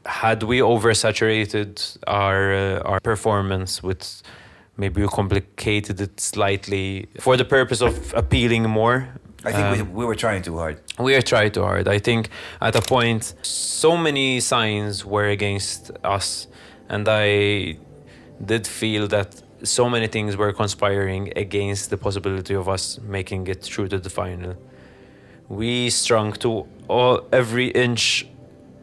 had we oversaturated our performance with, maybe we complicated it slightly for the purpose of appealing more? I think we were trying too hard. We are trying too hard. I think at a point, so many signs were against us, and I did feel that so many things were conspiring against the possibility of us making it through to the final. We strung to every inch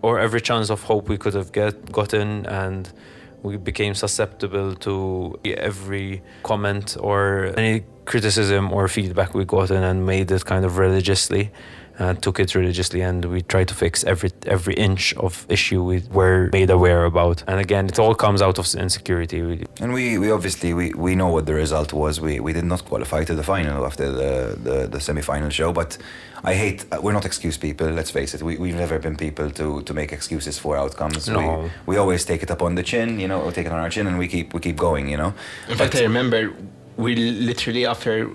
or every chance of hope we could have gotten, and we became susceptible to every comment or any criticism or feedback we gotten, and made it kind of religiously. Took it religiously, and we tried to fix every inch of issue we were made aware about. And again, it all comes out of insecurity. And we obviously we know what the result was. We did not qualify to the final after the semi-final show, but we're not excuse people, let's face it. We've never been people to make excuses for outcomes. No. We always take it up on the chin, we take it on our chin, and we keep going, In fact, I remember we literally, after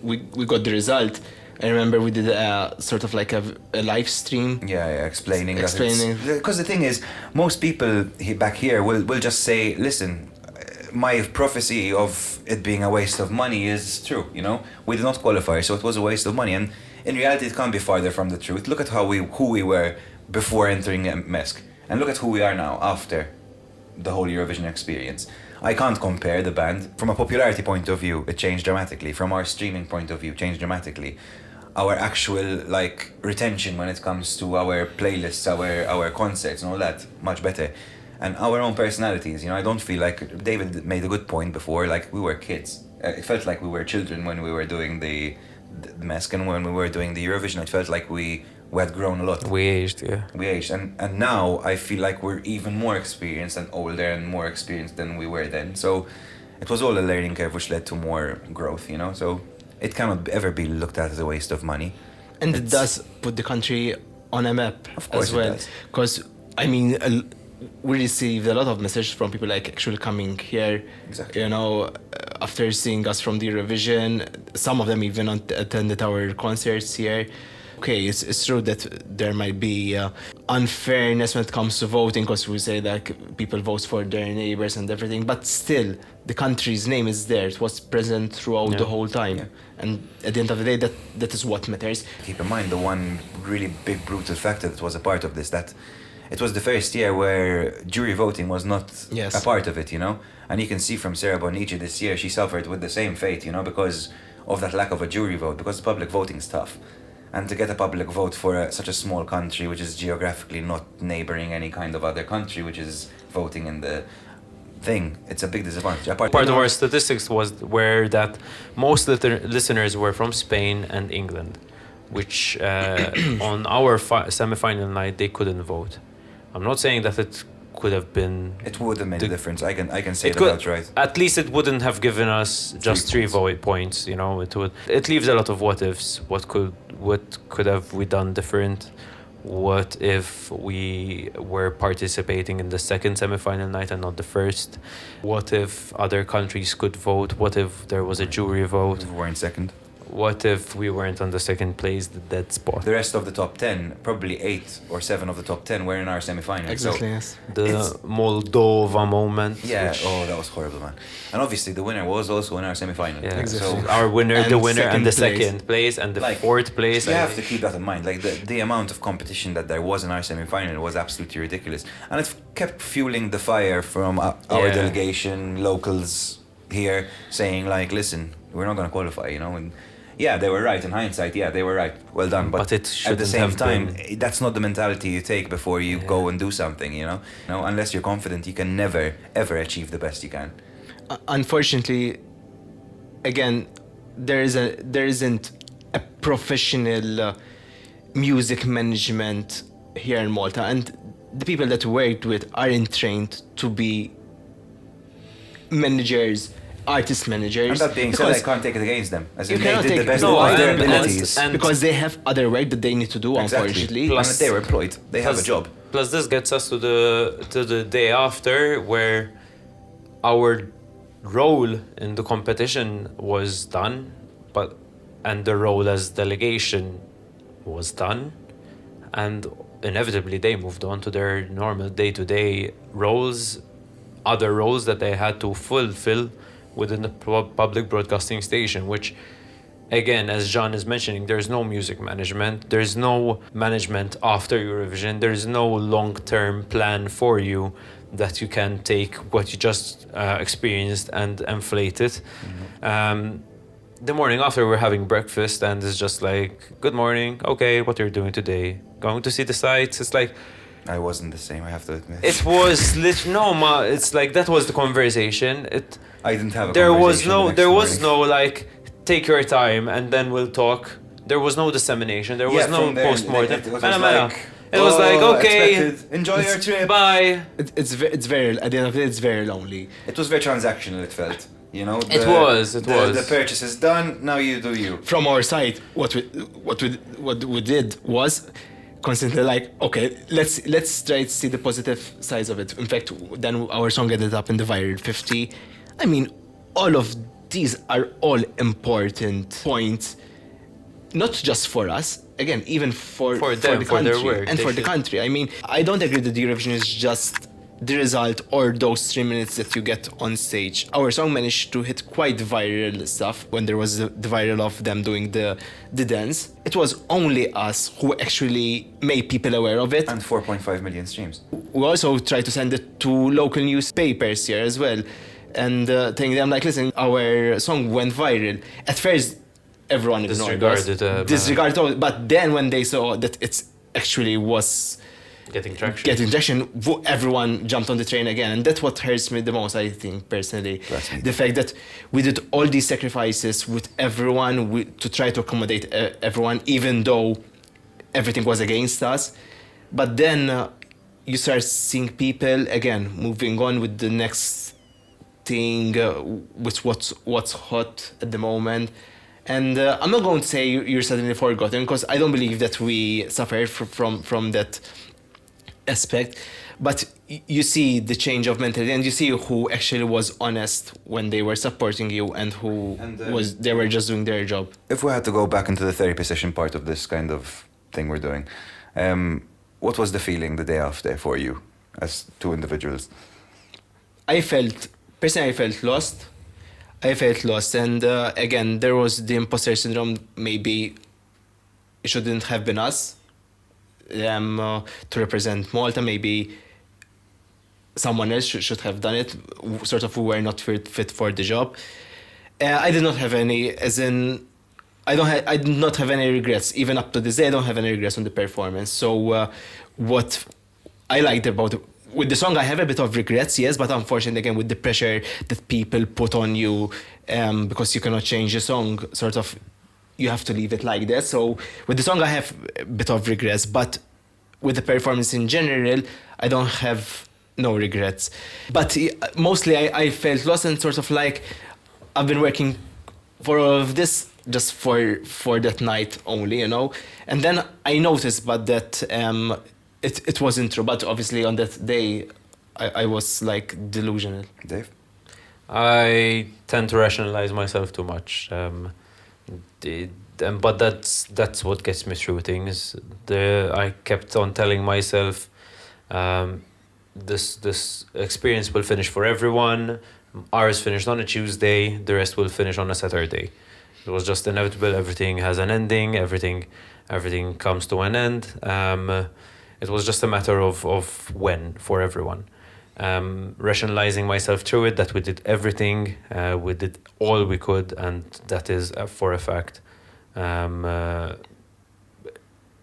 we got the result, I remember we did a sort of like a live stream. Yeah, explaining. Because the thing is, most people back here will just say, listen, my prophecy of it being a waste of money is true, We did not qualify, so it was a waste of money. And in reality, it can't be farther from the truth. Look at who we were before entering MESC, and look at who we are now after the whole Eurovision experience. I can't compare the band. From a popularity point of view, it changed dramatically. From our streaming point of view, changed dramatically. Our actual retention when it comes to our playlists, our concerts and all that, much better. And our own personalities, I don't feel like, David made a good point before, we were kids. It felt like we were children when we were doing the MESC, and when we were doing the Eurovision, it felt like we had grown a lot. We aged, yeah. We aged, and now I feel like we're even more experienced and older and more experienced than we were then. So it was all a learning curve which led to more growth, So it cannot ever be looked at as a waste of money. And it does put the country on a map of course as well. It does. Because, we received a lot of messages from people actually coming here. Exactly. After seeing us from the Eurovision, some of them even attended our concerts here. Okay, it's true that there might be unfairness when it comes to voting, because we say that people vote for their neighbors and everything, but still, the country's name is there. It was present throughout the whole time. Yeah. And at the end of the day, that is what matters. Keep in mind the one really big brutal factor that was a part of this, that it was the first year where jury voting was not a part of it, And you can see from Sarah Bonici this year, she suffered with the same fate, because of that lack of a jury vote, because the public voting is tough. And to get a public vote for such a small country, which is geographically not neighboring any kind of other country, which is voting in the thing, it's a big disadvantage. Part of our statistics were that most listeners were from Spain and England, which on our semi-final night they couldn't vote. I'm not saying that it could have been. It would have made a difference. I can say that's right. At least it wouldn't have given us just 3 points. It would. It leaves a lot of what ifs. What could have we done different? What if we were participating in the second semi-final night and not the first? What if other countries could vote? What if there was a jury vote? We weren't second. What if we weren't on the second place, the dead spot? The rest of the top 10, probably 8 or 7 of the top 10 were in our semi-final. Exactly, so yes. The Moldova moment. Yeah, that was horrible, man. And obviously the winner was also in our semi-final. Yeah, exactly. So our winner, And the winner, and the second place. second place, and the fourth place. You have to keep that in mind. The amount of competition that there was in our semi-final was absolutely ridiculous. And it kept fueling the fire from our delegation, locals here, saying listen, we're not going to qualify, And yeah, they were right in hindsight. Yeah, they were right. Well done. But it at the same have time, been. that's not the mentality you take before you go and do something, Unless you're confident, you can never, ever achieve the best you can. Unfortunately, again, there isn't a professional music management here in Malta, and the people that we worked with aren't trained to be managers, artist managers. And that being said, I because can't take it against them. As you in, they cannot did the take best No, of their and- abilities. and- because they have other work that they need to do, unfortunately. Plus- And they were employed. They have a job. Plus, this gets us to the day after, where our role in the competition was done, and the role as delegation was done, and inevitably they moved on to their normal day-to-day roles, other roles that they had to fulfill within the public broadcasting station, which, again, as John is mentioning, there's no music management, there's no management after Eurovision, there's no long-term plan for you that you can take what you just experienced and inflate it. The morning after, we're having breakfast, and it's just like, good morning, okay, what are you doing today? Going to see the sights? It's like, I wasn't the same, I have to admit. it was it's like that was the conversation. I didn't have a There was conversation the no next there was morning. no like, take your time and then we'll talk. There was no dissemination, there was Yeah, no from there, post-mortem. it was Mela, just mela. like, It was like, "Oh, okay, expected. Enjoy your trip." bye. It's very, at the end of it, it's very lonely. It was very transactional, it felt. You know, It was. The purchase is done, now you do you. From our side, what we did was constantly like, okay, let's try to see the positive sides of it. In fact, then our song ended up in the viral 50. I mean, all of these are all important points, not just for us. Again, even for them, the for country their work. and They for the should- country. I mean, I don't agree that Eurovision is just the result or those 3 minutes that you get on stage. Our song managed to hit quite viral stuff when there was the viral of them doing the dance. It was only us who actually made people aware of it. And 4.5 million streams. We also tried to send it to local newspapers here as well, and telling them like, listen, our song went viral. At first, everyone ignored us, disregarded all, but then when they saw that it actually was Getting traction. everyone jumped on the train again, and that's what hurts me the most, I think, personally. That's me. The fact that we did all these sacrifices with everyone to try to accommodate everyone, even though everything was against us. But then you start seeing people again moving on with the next thing, with what's hot at the moment. And I'm not going to say you're suddenly forgotten, because I don't believe that we suffered from that aspect, but you see the change of mentality, and you see who actually was honest when they were supporting you, and who they were just doing their job. If we had to go back into the therapy session part of this kind of thing we're doing, what was the feeling the day after for you as two individuals? Personally, I felt lost, and again, there was the imposter syndrome. Maybe it shouldn't have been us to represent Malta. Maybe someone else should have done it. Sort of, we were not fit for the job. I did not have any, I did not have any regrets. Even up to this day, I don't have any regrets on the performance. So what I liked about with the song, I have a bit of regrets, yes, but unfortunately, again, with the pressure that people put on you, because you cannot change the song, sort of, you have to leave it like that. So with the song, I have a bit of regrets, but with the performance in general, I don't have no regrets. But mostly, I felt lost, and sort of like I've been working for all of this just for that night only, you know. And then I noticed, but that it wasn't true. But obviously on that day, I was like delusional. Dave? I tend to rationalize myself too much, but that's what gets me through things. I kept on telling myself, this experience will finish for everyone. Ours finished on a Tuesday, the rest will finish on a Saturday. It was just inevitable. Everything has an ending. Everything comes to an end. It was just a matter of when for everyone. Rationalizing myself through it, that we did everything, we did all we could, and that is for a fact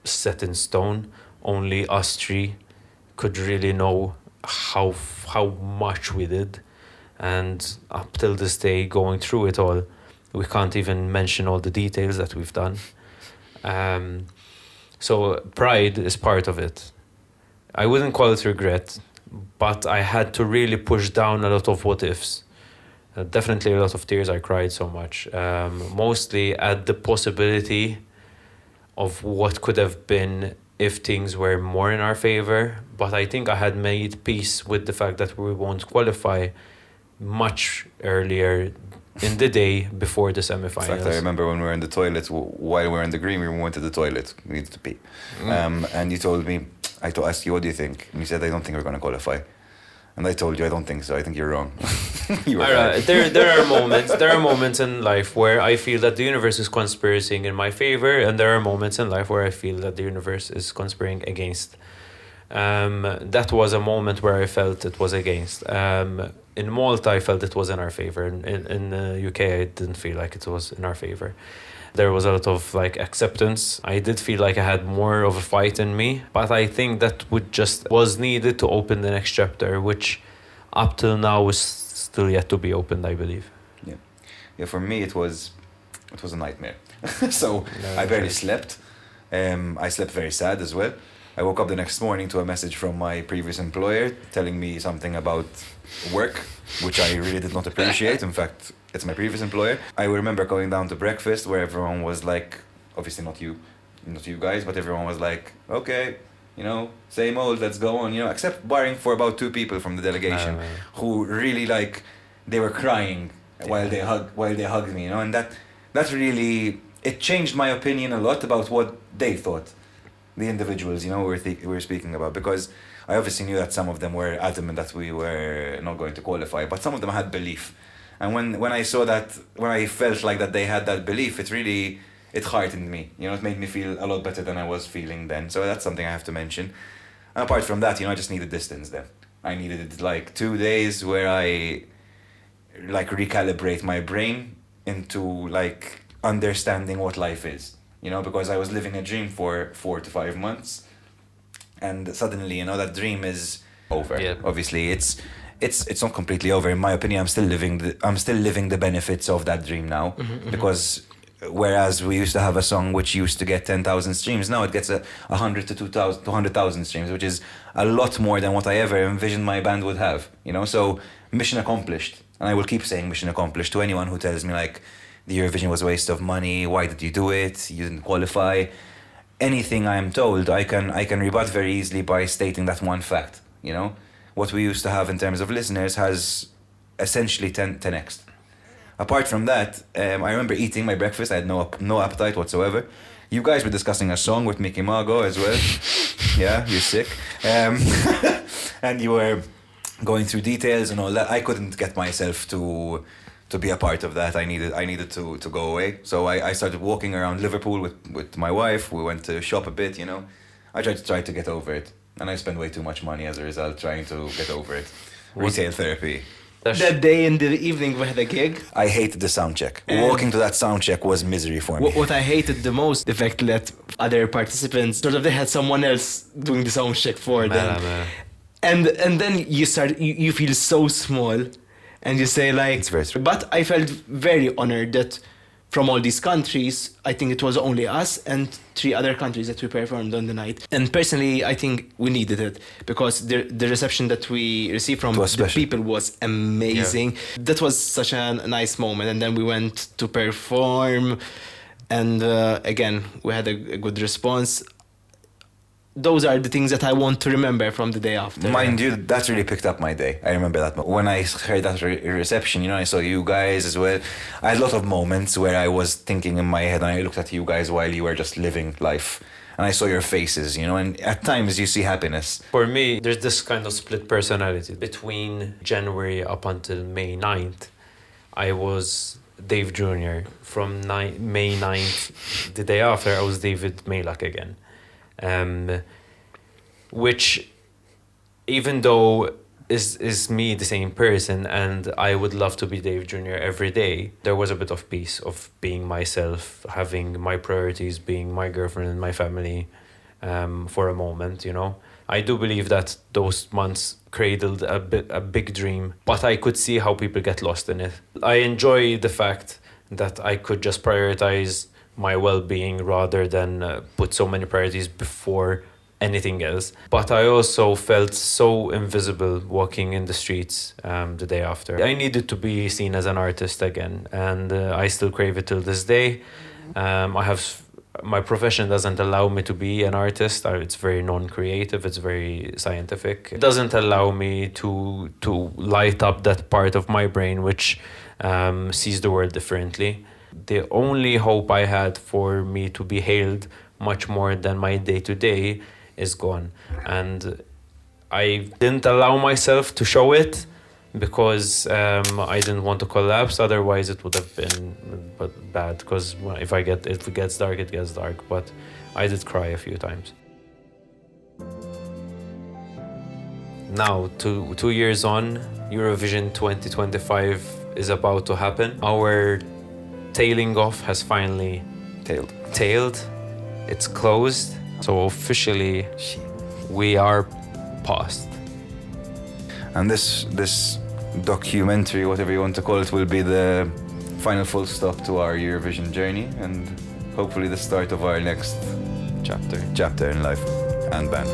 set in stone. Only us three could really know how much we did, and up till this day, going through it all, we can't even mention all the details that we've done. So pride is part of it. I wouldn't call it regret, but I had to really push down a lot of what ifs. Definitely a lot of tears. I cried so much, mostly at the possibility of what could have been if things were more in our favor. But I think I had made peace with the fact that we won't qualify much earlier in the day before the In semi-finals. fact, I remember when we were in the toilet, while we were in the green room, we went to the toilet. We needed to pee. And you told me, I asked you, what do you think? And you said, I don't think we're going to qualify. And I told you, I don't think so. I think you're wrong. You were right. There are moments in life where I feel that the universe is conspiring in my favor, and there are moments in life where I feel that the universe is conspiring against. That was a moment where I felt it was against. In Malta, I felt it was in our favor. In the UK, I didn't feel like it was in our favor. There was a lot of acceptance. I did feel like I had more of a fight in me, but I think that was needed to open the next chapter, which up till now is still yet to be opened, I believe. Yeah. For me, it was a nightmare. So I barely slept. I slept very sad as well. I woke up the next morning to a message from my previous employer telling me something about work, which I really did not appreciate. In fact, it's my previous employer. I remember going down to breakfast where everyone was like, obviously not you guys, but everyone was like, okay, same old, let's go on, except barring for about 2 people from the delegation who really they were crying while they hugged me, and that really, it changed my opinion a lot about what they thought. The individuals, we were speaking about, because I obviously knew that some of them were adamant that we were not going to qualify, but some of them had belief. And when I saw that, when I felt like that they had that belief, it heartened me. It made me feel a lot better than I was feeling then. So that's something I have to mention. And apart from that, I just needed distance then. I needed 2 days where I recalibrate my brain into understanding what life is. Because I was living a dream for 4 to 5 months, and suddenly, that dream is over. Yeah. Obviously, it's not completely over. In my opinion, I'm still living the benefits of that dream now, because whereas we used to have a song which used to get 10,000 streams, now it gets 100 to 2,000 to 100,000 streams, which is a lot more than what I ever envisioned my band would have. So mission accomplished, and I will keep saying mission accomplished to anyone who tells me the Eurovision was a waste of money. Why did you do it? You didn't qualify. Anything I am told, I can rebut very easily by stating that one fact. What we used to have in terms of listeners has essentially 10x'd. Apart from that, I remember eating my breakfast. I had no appetite whatsoever. You guys were discussing a song with Mickey Mago as well. Yeah, you're sick. And you were going through details and all that. I couldn't get myself to be a part of that. I needed to go away. So I started walking around Liverpool with my wife. We went to shop a bit, I tried to get over it. And I spent way too much money as a result trying to get over it. Retail therapy. That day in the evening we had a gig. I hated the sound check. Walking to that sound check was misery for me. What I hated the most, the fact that other participants, they had someone else doing the sound check for them. And then you feel so small. And you say It's very true. but I felt very honored that from all these countries, I think it was only us and 3 other countries that we performed on the night. And personally, I think we needed it, because the reception that we received from the people was amazing. Yeah. That was such a nice moment. And then we went to perform, and again, we had a good response. Those are the things that I want to remember from the day after. Mind you, that really picked up my day. I remember that. When I heard that reception, I saw you guys as well. I had a lot of moments where I was thinking in my head, and I looked at you guys while you were just living life. And I saw your faces, and at times you see happiness. For me, there's this kind of split personality. Between January up until May 9th, I was Dave Jr. From May 9th, the day after, I was David Malak again. Which, even though is me the same person, and I would love to be Dave Jr. every day, there was a bit of peace of being myself, having my priorities, being my girlfriend and my family, for a moment. I do believe that those months cradled a big dream, but I could see how people get lost in it. I enjoy the fact that I could just prioritize my well-being rather than put so many priorities before anything else. But I also felt so invisible walking in the streets the day after. I needed to be seen as an artist again, and I still crave it till this day. My profession doesn't allow me to be an artist. It's very non-creative. It's very scientific. It doesn't allow me to light up that part of my brain which sees the world differently. The only hope I had for me to be hailed much more than my day-to-day is gone. And I didn't allow myself to show it because I didn't want to collapse. Otherwise, it would have been bad. Because if it gets dark, it gets dark. But I did cry a few times. Now, 2 years on, Eurovision 2025 is about to happen. Our tailing off has finally tailed. It's closed. So officially, we are past. And this documentary, whatever you want to call it, will be the final full stop to our Eurovision journey, and hopefully the start of our next chapter in life and band.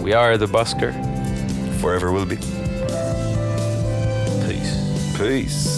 We are the Busker. Forever will be. Peace. Peace.